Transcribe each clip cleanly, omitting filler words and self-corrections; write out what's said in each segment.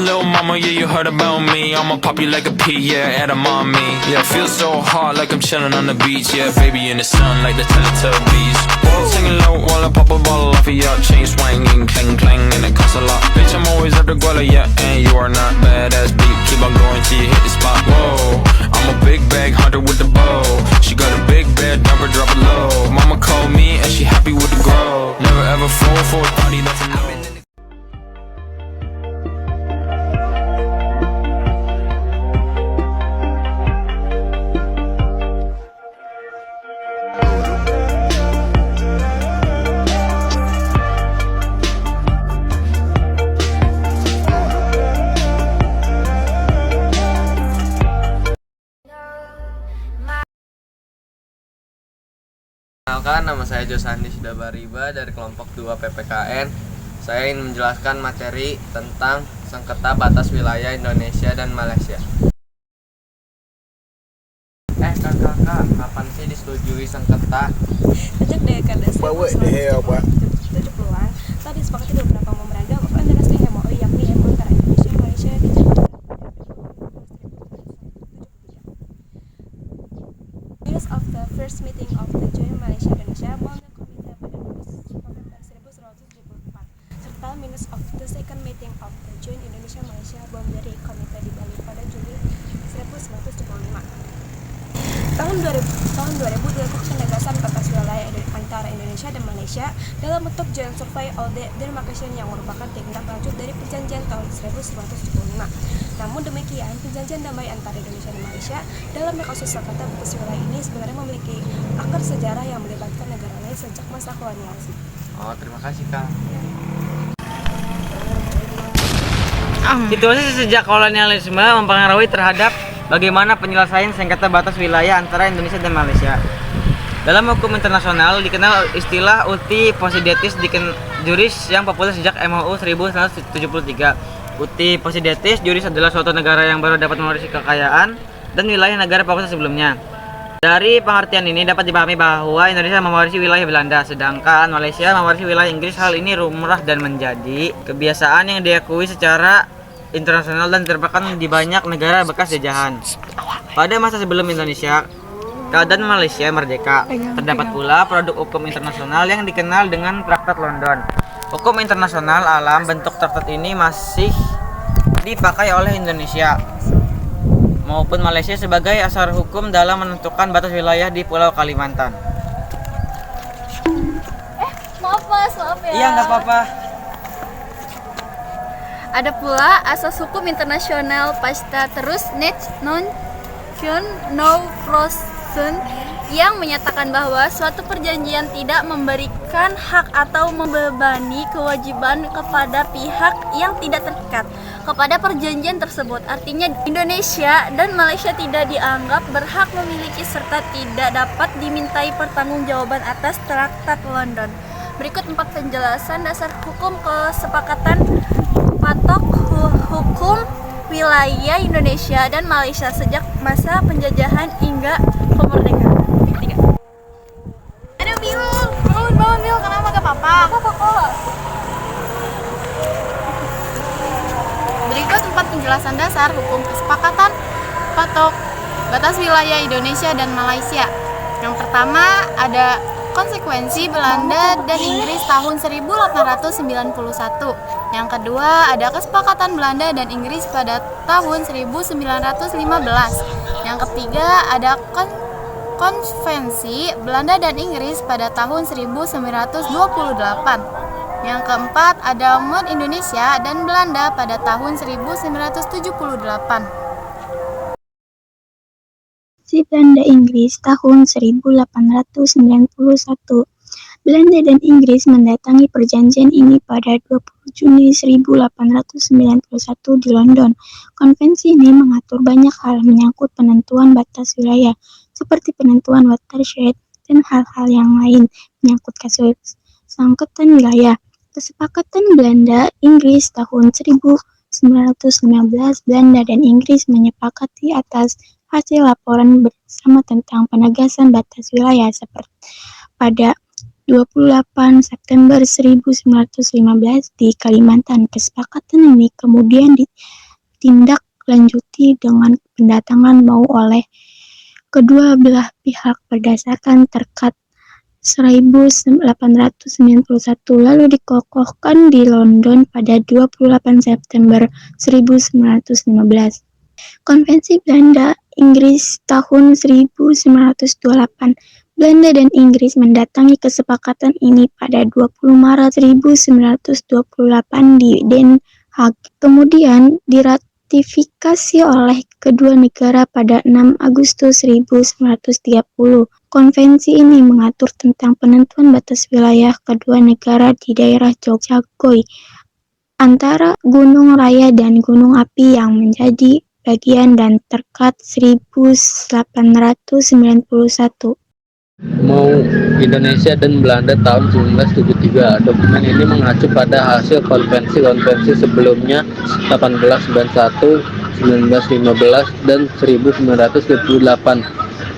little mama, yeah, you heard about me. I'ma pop you like a pea, yeah, at a mommy. Yeah, feel so hot like I'm chilling on the beach. Yeah, baby in the sun like the Teletubbies. Whoa, singing low while I pop a bottle off of your chain swinging, clang clang, and it costs a lot. Bitch, I'm always at the guala, yeah, and you are not badass beat. Keep on going till you hit the spot. Whoa, I'm a big bag hunter with the bow. She got a big bed, never drop it low. Mama called me and she happy with the grow. Never ever fall for a party that's a no. Perkenalkan, nama saya Josandi Sidabariba dari kelompok 2 PPKN. Saya ingin menjelaskan materi tentang sengketa batas wilayah Indonesia dan Malaysia. Kakak, kapan sih disetujui sengketa? Sejak dekade 1970-an, telah disepakati beberapa memorandum of understanding MOU, yakni MOU antara Indonesia dan Malaysia di Jakarta pada 1970. Minutes of the first meeting of the Joint Malaysia-Indonesia Boundary Committee pada 12 November 1974, serta minutes of the second meeting of the Joint Indonesia-Malaysia Boundary Committee di Bali pada Juli 1975. Tahun 2000 dilakukan penegasan batas wilayah antara Indonesia dan Malaysia dalam bentuk Joint Survey of the Demarcation yang merupakan tindak lanjut dari perjanjian tahun 1975. Namun demikian, perjanjian damai antara Indonesia dan Malaysia dalam kasus sengketa batas wilayah ini sebenarnya memiliki akar sejarah yang melibatkan negara lain sejak masa kolonialisme. Oh, terima kasih, Kak. Situasi sejak kolonialisme mempengaruhi terhadap bagaimana penyelesaian sengketa batas wilayah antara Indonesia dan Malaysia. Dalam hukum internasional dikenal istilah uti possidetis juris yang populer sejak MOU 1973. Uti possidetis juris adalah suatu negara yang baru dapat mewarisi kekayaan dan wilayah negara populer sebelumnya. Dari pengertian ini dapat dipahami bahwa Indonesia mewarisi wilayah Belanda, sedangkan Malaysia mewarisi wilayah Inggris. Hal ini lumrah dan menjadi kebiasaan yang diakui secara internasional dan diterapkan di banyak negara bekas jajahan. Pada masa sebelum Indonesia, keadaan Malaysia merdeka. Terdapat pula produk hukum internasional yang dikenal dengan Traktat London. Hukum internasional alam bentuk traktat ini masih dipakai oleh Indonesia maupun Malaysia sebagai asal hukum dalam menentukan batas wilayah di Pulau Kalimantan. Maaf ya. Iya, nggak apa-apa. Ada pula asas hukum internasional pasta terus net non frozen yang menyatakan bahwa suatu perjanjian tidak memberikan hak atau membebani kewajiban kepada pihak yang tidak terikat kepada perjanjian tersebut. Artinya Indonesia dan Malaysia tidak dianggap berhak memiliki serta tidak dapat dimintai pertanggungjawaban atas Traktat London. Berikut 4 penjelasan dasar hukum kesepakatan patok hukum wilayah Indonesia dan Malaysia sejak masa penjajahan hingga kemerdekaan. Aduh Bil, bangun Bil, kenapa gak apa-apa? Apa kok? Berikut 4 penjelasan dasar hukum kesepakatan patok batas wilayah Indonesia dan Malaysia. Yang pertama ada konsekuensi Belanda dan Inggris tahun 1891. Yang kedua ada kesepakatan Belanda dan Inggris pada tahun 1915. Yang ketiga ada konvensi Belanda dan Inggris pada tahun 1928. Yang keempat ada MOU Indonesia dan Belanda pada tahun 1978. Belanda Inggris tahun 1891. Belanda dan Inggris mendatangi perjanjian ini pada 20 Juni 1891 di London. Konvensi ini mengatur banyak hal menyangkut penentuan batas wilayah, seperti penentuan watershed dan hal-hal yang lain menyangkut kasus sengketa wilayah. Kesepakatan Belanda Inggris tahun 1915, Belanda dan Inggris menyepakati atas hasil laporan bersama tentang penegasan batas wilayah seperti pada 28 September 1915 di Kalimantan. Kesepakatan ini kemudian ditindaklanjuti dengan pendatangan mau oleh kedua belah pihak berdasarkan Terkad 1891, lalu dikokohkan di London pada 28 September 1915. Konvensi Belanda-Inggris tahun 1928. Belanda dan Inggris mendatangi kesepakatan ini pada 20 Maret 1928 di Den Haag. Kemudian diratifikasi oleh kedua negara pada 6 Agustus 1930. Konvensi ini mengatur tentang penentuan batas wilayah kedua negara di daerah Jogjagoy antara Gunung Raya dan Gunung Api yang menjadi bagian dan Terkad 1891. Mau Indonesia dan Belanda tahun 1973. Dokumen ini mengacu pada hasil konvensi-konvensi sebelumnya 1891, 1915, dan 1928.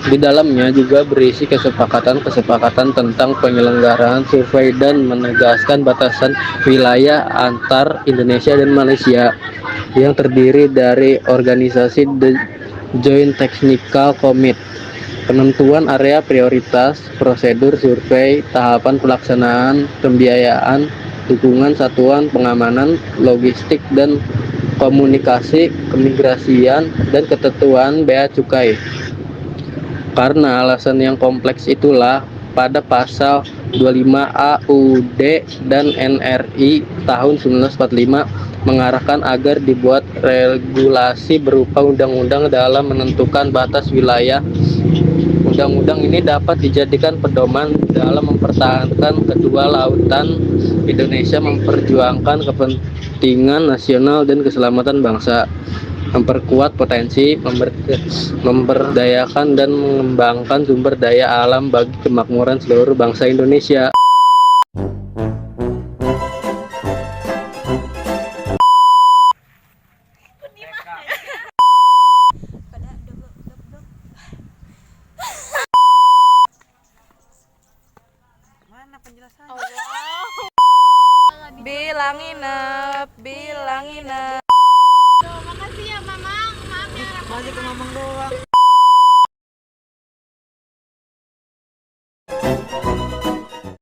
Di dalamnya juga berisi kesepakatan-kesepakatan tentang penyelenggaraan survei dan menegaskan batasan wilayah antar Indonesia dan Malaysia yang terdiri dari organisasi The Joint Technical Committee. Penentuan area prioritas, prosedur survei, tahapan pelaksanaan, pembiayaan, dukungan satuan pengamanan, logistik dan komunikasi, keimigrasian, dan ketentuan bea cukai. Karena alasan yang kompleks itulah, pada pasal 25 AUD dan NRI tahun 1945 mengarahkan agar dibuat regulasi berupa undang-undang dalam menentukan batas wilayah. Undang-undang ini dapat dijadikan pedoman dalam mempertahankan kedua lautan Indonesia, memperjuangkan kepentingan nasional dan keselamatan bangsa, memperkuat potensi, memberdayakan dan mengembangkan sumber daya alam bagi kemakmuran seluruh bangsa Indonesia. Mana penjelasan? Bilangin up. Masih ke Mamang doang.